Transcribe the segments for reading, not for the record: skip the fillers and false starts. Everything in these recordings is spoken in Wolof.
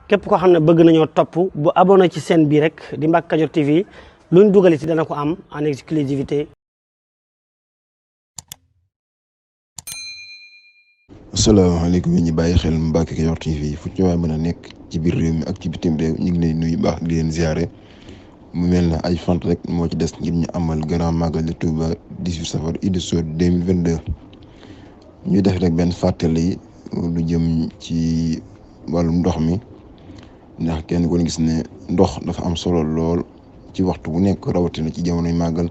képp koo xam ne bëgg nañoo topp bu abonné ci chaîne bii rek di Mbacke Kadior TV luñ dugal ci dana ko am en exclusivité. asalaamaaleykum ñi bàyyi xel Mbacke Kadior TV fu ci waay mën a nekk ci biir réew mi ak ci bitim réew ñu ngi leen nuyu baax di leen ziare mu mel na ay fant rek moo ci des ngir ñu amal grand magal de Touba 18 safar Idda Soor 2022 ñu def rek benn fàttali lu jëm ci wàllum ndox mi ndax kenn ko gis ne ndox dafa am solo lool ci waxtu bu nekk rawatina ci jamonoy màggal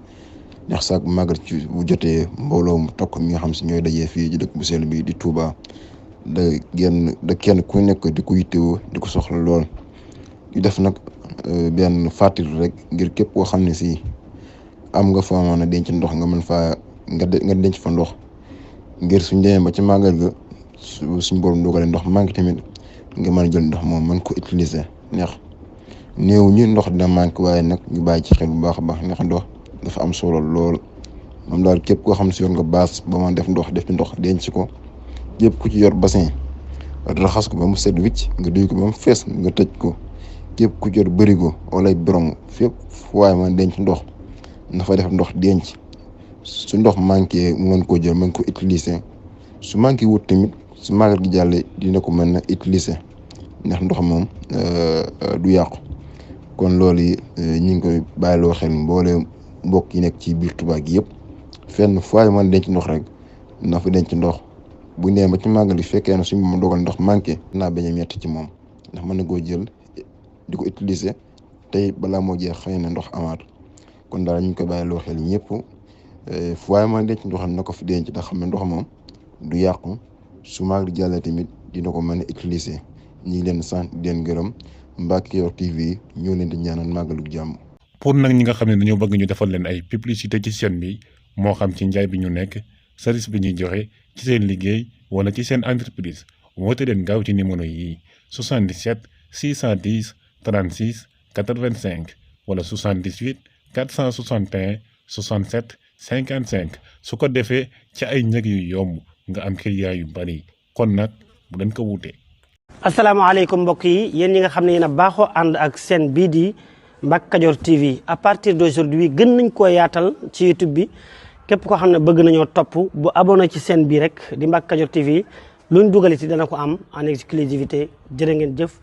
ndax sax màggal ci bu jotee mbooloo mu tokk mi nga xam si ñooy dajee fii ci dëkk bu sell bi di Touba da kenn ku nekk di ko yittewoo di ko soxla lool ñu def nag benn fàttali rek ngir képp koo xam ne si am nga fa mën a denc ndox nga mën faa nga denc fa ndox ngir suñ demee ba ci màggal ga suñ borom dogalee ndox manqué tamit nga mën a jël ndox moom mën ko utiliser ndax néew ñu ndox dina manqué waaye nag ñu bàyyi ci xel bu baax a baax ndax ndox dafa am solo lool moom daal képp koo xam si yor nga baas ba ma def ci ndox denc ko képp ku ci yor bassin raxas ko ba mu set wicc nga duy ko ba mu fees nga tëj ko képp ku ci yor bërigo wala ay borom fépp waaye man denc ndox dafa def ndox denc su ndox manqué mu mën koo jël mën ko utiliser su manqué wut tamit su màggal gi jàllee dina ko mën a utiliser ndax ndox moom du yàqu kon loolu yi ñu ngi koy bàyyiloo xel mboole mbokk yi nekk ci biir Touba gi yëpp fenn fu waay mën denc ndox rek na fa denc ndox bu nee ba ci màggal gi fekkee na suñu moom dogal ndox manqué naa bañ a metti ci moom ndax mën na koo jël di ko utiliser tey balaa moo jeex xëy na ndox amaat kon daal ñu ngi koy bàyyiloo xel ñëpp fu waay mën denc ndox na ko fi denc ndax xam ne ndox moom du yàqu su màggal gi jàllee tamit dina ko mën a utiliser ñu ngi leen sant di leen gërëm Mbacke Kadior TV ñoo leen di ñaanal màggalu jàmm. pour nag ñi nga xam ne dañoo bëgg ñu defal leen ay publicité ci chaîne bi moo xam ci njaay bi ñu nekk service bi ñuy joxe ci seen liggéey wala ci seen entreprise woote leen gaaw ci numéro yi 77 610 36 85 wala 78 461 67 55 su ko defee ci ay njëg yu yomb nga am client yu bari kon nag bu leen ko wuute. asalaamaaleykum mbokk yi yéen ñi nga xam ne yéen a baaxoo ànd ak chaîne bii di Mbacke Kadior TV à partir d'aujourd'hui gën nañ koo yaatal ci YouTube bi képp koo xam ne bëgg nañoo topp bu abonné ci chaîne bii rek di Mbacke Kadior TV luñ dugal ci dana ko am en exclusivité jërë ngeen jëf.